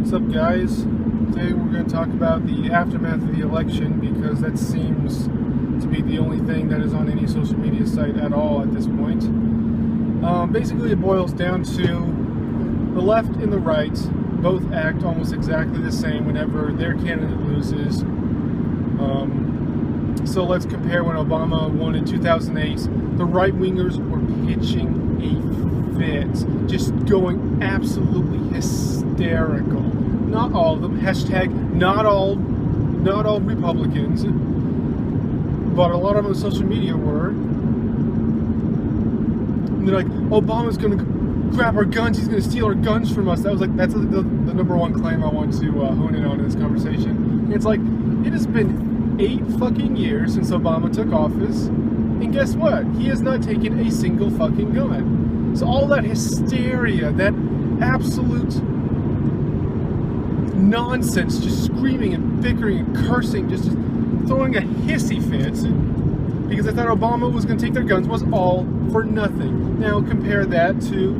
What's up, guys? Today we're going to talk about the aftermath of the election because that seems to be the only thing that is on any social media site at all at this point. Basically, it boils down to the left and the right both act almost exactly the same whenever their candidate loses. So let's compare when Obama won in 2008. The right-wingers were pitching a fit, just going absolutely hysterical. Not all of them. Hashtag not all Republicans, but a lot of them on social media were. And they're like, Obama's going to grab our guns. He's going to steal our guns from us. That's the number one claim I want to hone in on in this conversation. And it's like, it has been 8 fucking years since Obama took office, and guess what? He has not taken a single fucking gun. So all that hysteria, that absolute nonsense, just screaming and bickering and cursing, just throwing a hissy fit because they thought Obama was going to take their guns, was all for nothing. Now compare that to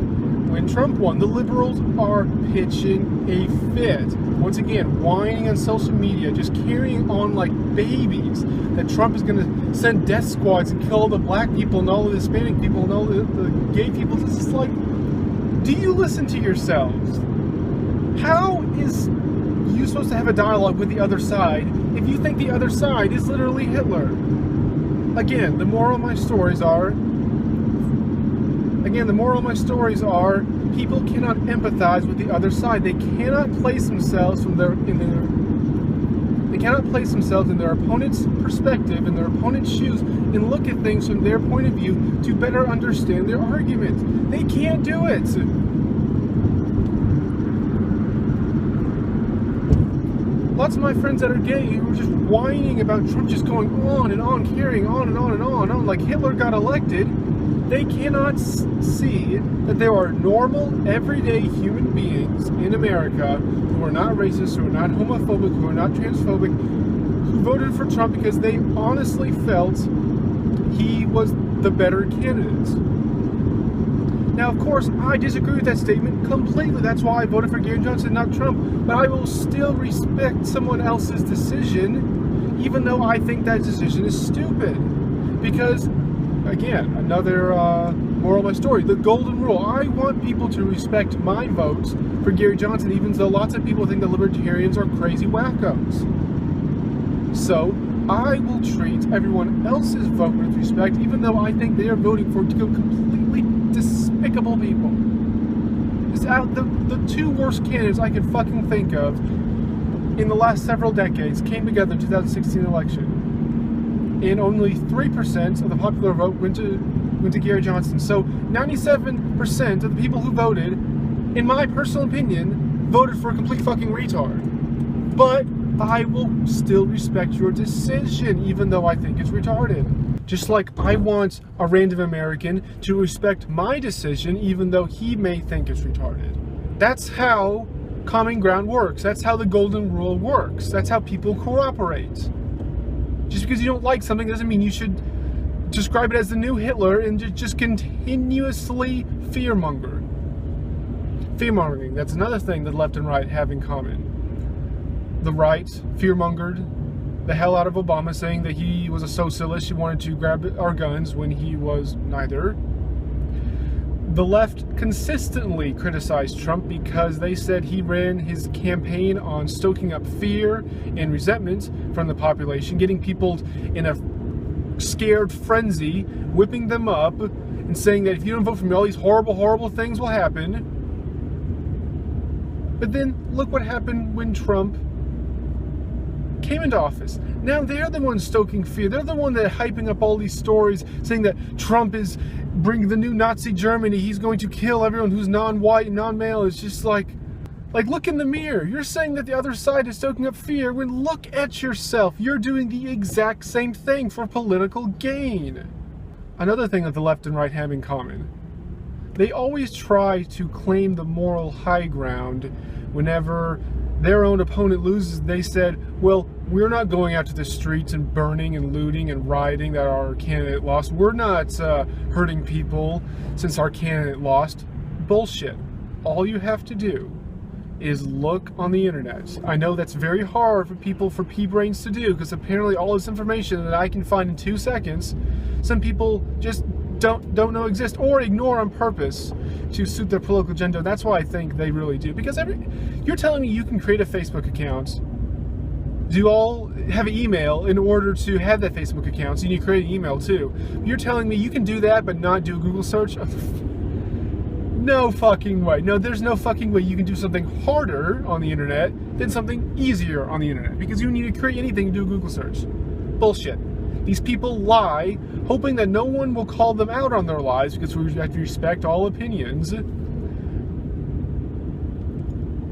when Trump won. The liberals are pitching a fit. Once again, whining on social media, just carrying on like babies that Trump is going to send death squads and kill all the black people and all the Hispanic people and all the gay people. It's just like, do you listen to yourselves? How is you supposed to have a dialogue with the other side if you think the other side is literally Hitler? Again, the moral of my stories are people cannot empathize with the other side. They cannot place themselves in their opponent's perspective, in their opponent's shoes, and look at things from their point of view to better understand their argument. They can't do it. Lots of my friends that are gay who are just whining about Trump just going on and on, carrying on and on and on and on, like Hitler got elected. They cannot see that there are normal, everyday human beings in America who are not racist, who are not homophobic, who are not transphobic, who voted for Trump because they honestly felt he was the better candidate. Now, of course, I disagree with that statement completely. That's why I voted for Gary Johnson, not Trump. But I will still respect someone else's decision, even though I think that decision is stupid. Because, again, another moral of my story, the golden rule. I want people to respect my vote for Gary Johnson, even though lots of people think that libertarians are crazy wackos. So, I will treat everyone else's vote with respect, even though I think they are voting for completely despicable people. The two worst candidates I can fucking think of in the last several decades came together in the 2016 election, and only 3% of the popular vote went to Gary Johnson. So 97% of the people who voted, in my personal opinion, voted for a complete fucking retard. But I will still respect your decision, even though I think it's retarded. Just like I want a random American to respect my decision, even though he may think it's retarded. That's how common ground works. That's how the golden rule works. That's how people cooperate. Just because you don't like something doesn't mean you should describe it as the new Hitler and just continuously fearmonger. Fearmongering, that's another thing that left and right have in common. The right fearmongered the hell out of Obama, saying that he was a socialist, he wanted to grab our guns when he was neither. The left consistently criticized Trump because they said he ran his campaign on stoking up fear and resentment from the population, getting people in a scared frenzy, whipping them up, and saying that if you don't vote for me, all these horrible, horrible things will happen. But then look what happened when Trump came into office. Now they're the ones stoking fear. They're the one that are hyping up all these stories, saying that Trump is bringing the new Nazi Germany. He's going to kill everyone who's non-white and non-male. It's just like look in the mirror. You're saying that the other side is stoking up fear when look at yourself. You're doing the exact same thing for political gain. Another thing that the left and right have in common. They always try to claim the moral high ground whenever their own opponent loses. They said, well, we're not going out to the streets and burning and looting and rioting that our candidate lost. We're not hurting people since our candidate lost. Bullshit. All you have to do is look on the internet. I know that's very hard for people, for pea-brains to do, because apparently all this information that I can find in 2 seconds, some people just don't know exist, or ignore on purpose to suit their political agenda. That's why I think they really do. Because you're telling me you can create a Facebook account, have an email in order to have that Facebook account, so you need to create an email too. You're telling me you can do that but not do a Google search? No fucking way. No, there's no fucking way you can do something harder on the internet than something easier on the internet, because you need to create anything to do a Google search. Bullshit. These people lie, hoping that no one will call them out on their lies, because we have to respect all opinions.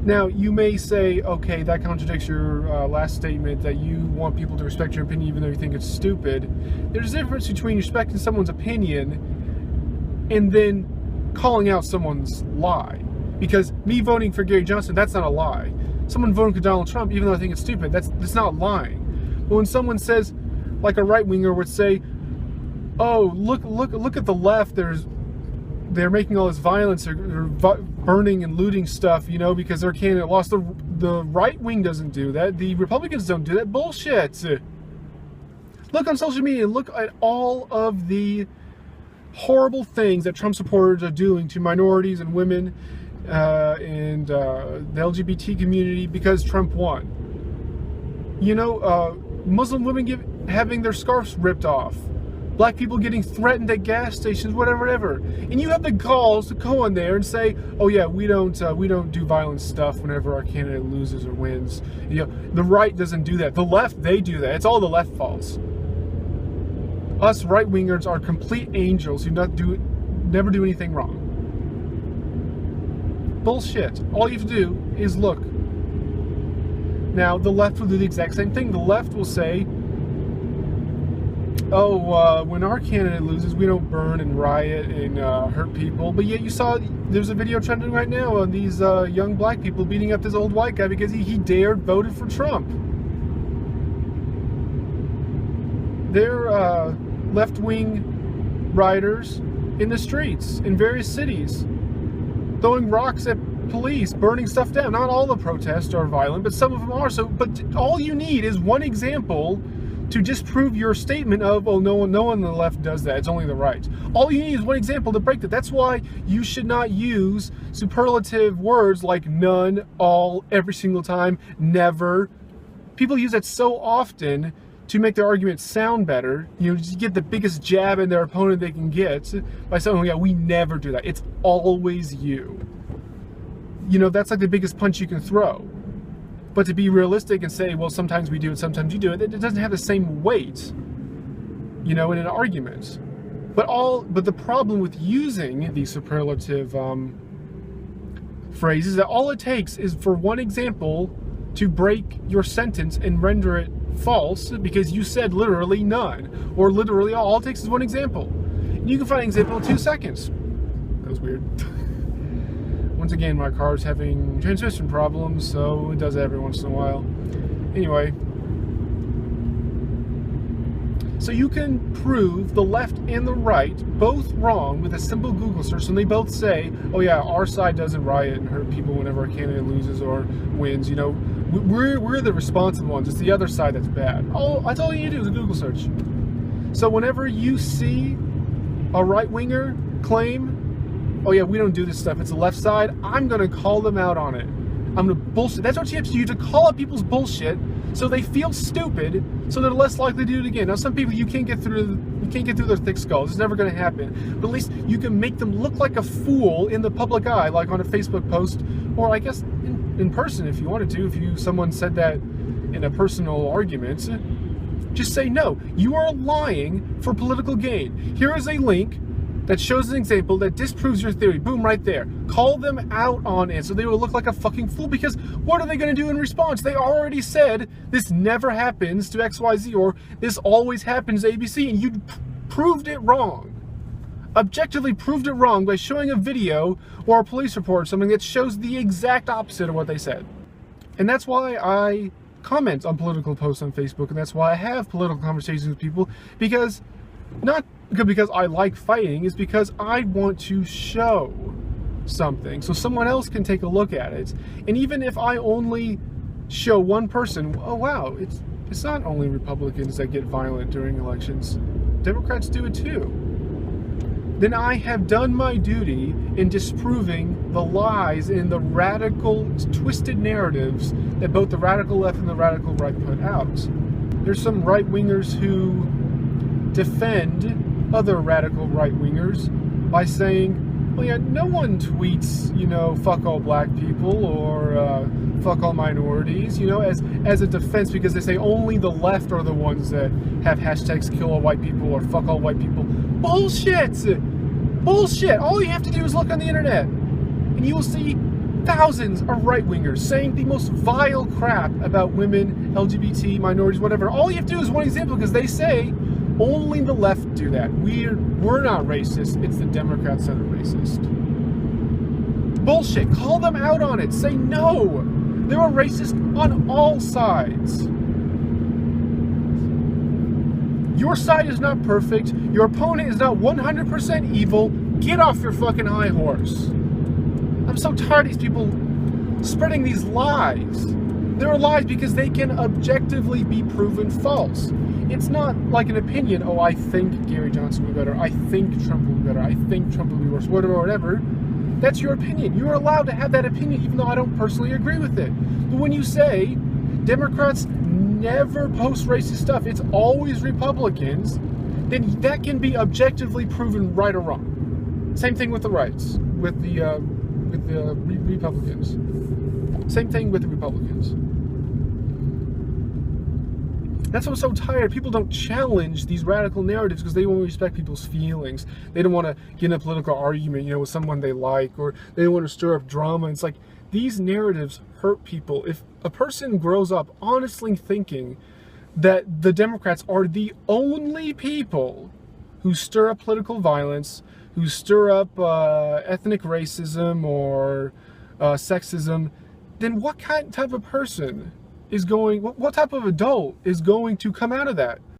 Now, you may say, okay, that contradicts your last statement that you want people to respect your opinion even though you think it's stupid. There's a difference between respecting someone's opinion and then calling out someone's lie. Because me voting for Gary Johnson, that's not a lie. Someone voting for Donald Trump, even though I think it's stupid, that's not lying. But when someone says, like a right-winger would say, oh, look at the left, they're making all this violence, or burning and looting stuff, you know, because their candidate lost. The right wing doesn't do that. The Republicans don't do that. Bullshit. Look on social media and look at all of the horrible things that Trump supporters are doing to minorities and women and the LGBT community because Trump won. You know, Muslim women having their scarves ripped off. Black people getting threatened at gas stations, whatever. And you have the calls to go in there and say, oh yeah, we don't do violent stuff whenever our candidate loses or wins. You know, the right doesn't do that. The left, they do that. It's all the left faults. Us right-wingers are complete angels who never do anything wrong. Bullshit. All you have to do is look. Now, the left will do the exact same thing. The left will say, oh, when our candidate loses, we don't burn and riot and hurt people. But yet you saw, there's a video trending right now of these young black people beating up this old white guy because he dared voted for Trump. They're left-wing rioters in the streets in various cities, throwing rocks at police, burning stuff down. Not all the protests are violent, but some of them are. So, but all you need is one example to disprove your statement of, oh, no one on the left does that, it's only the right. All you need is one example to break that. That's why you should not use superlative words like none, all, every single time, never. People use that so often to make their argument sound better, you know, just get the biggest jab in their opponent they can get by saying, oh yeah, we never do that. It's always you. You know, that's like the biggest punch you can throw. But to be realistic and say, well, sometimes we do it, sometimes you do it, it doesn't have the same weight, you know, in an argument. But the problem with using these superlative phrases is that all it takes is for one example to break your sentence and render it false because you said literally none, or literally all it takes is one example. And you can find an example in 2 seconds. That was weird. Once again, my car's having transmission problems, so it does that every once in a while. Anyway, so you can prove the left and the right both wrong with a simple Google search, and they both say, oh yeah, our side doesn't riot and hurt people whenever our candidate loses or wins. You know, we're the responsible ones. It's the other side that's bad. That's all you do is a Google search. So whenever you see a right-winger claim, oh yeah, we don't do this stuff, it's the left side, I'm gonna call them out on it. I'm gonna bullshit. That's what you have to do, to call out people's bullshit so they feel stupid, so they're less likely to do it again. Now some people you can't get through their thick skulls. It's never gonna happen. But at least you can make them look like a fool in the public eye, like on a Facebook post, or I guess in person if you wanted to, if someone said that in a personal argument. Just say, no, you are lying for political gain. Here is a link that shows an example that disproves your theory. Boom, right there. Call them out on it so they will look like a fucking fool, because what are they going to do in response? They already said this never happens to XYZ, or this always happens to ABC, and you proved it wrong. Objectively proved it wrong by showing a video or a police report or something that shows the exact opposite of what they said. And that's why I comment on political posts on Facebook, and that's why I have political conversations with people, because not because I like fighting, is because I want to show something so someone else can take a look at it. And even if I only show one person, oh wow, it's not only Republicans that get violent during elections, Democrats do it too, then I have done my duty in disproving the lies and the radical, twisted narratives that both the radical left and the radical right put out. There's some right-wingers who defend other radical right-wingers by saying, well, yeah, no one tweets, fuck all black people or fuck all minorities, as a defense, because they say only the left are the ones that have hashtags kill all white people or fuck all white people. Bullshit! Bullshit! All you have to do is look on the internet, and you will see thousands of right-wingers saying the most vile crap about women, LGBT, minorities, whatever. All you have to do is one example, because they say only the left do that. We're not racist. It's the Democrats that are racist. Bullshit. Call them out on it. Say no. They are racist on all sides. Your side is not perfect. Your opponent is not 100% evil. Get off your fucking high horse. I'm so tired of these people spreading these lies. They're lies because they can objectively be proven false. It's not like an opinion, oh, I think Gary Johnson will be better, I think Trump will be better, I think Trump will be worse, whatever. That's your opinion. You're allowed to have that opinion even though I don't personally agree with it. But when you say Democrats never post racist stuff, it's always Republicans, then that can be objectively proven right or wrong. Same thing with the rights, with the Republicans. Same thing with the Republicans. That's why I'm so tired. People don't challenge these radical narratives because they won't respect people's feelings. They don't want to get in a political argument, with someone they like, or they don't want to stir up drama. It's like these narratives hurt people. If a person grows up honestly thinking that the Democrats are the only people who stir up political violence, who stir up ethnic racism or sexism, then what type of person is what type of adult is going to come out of that?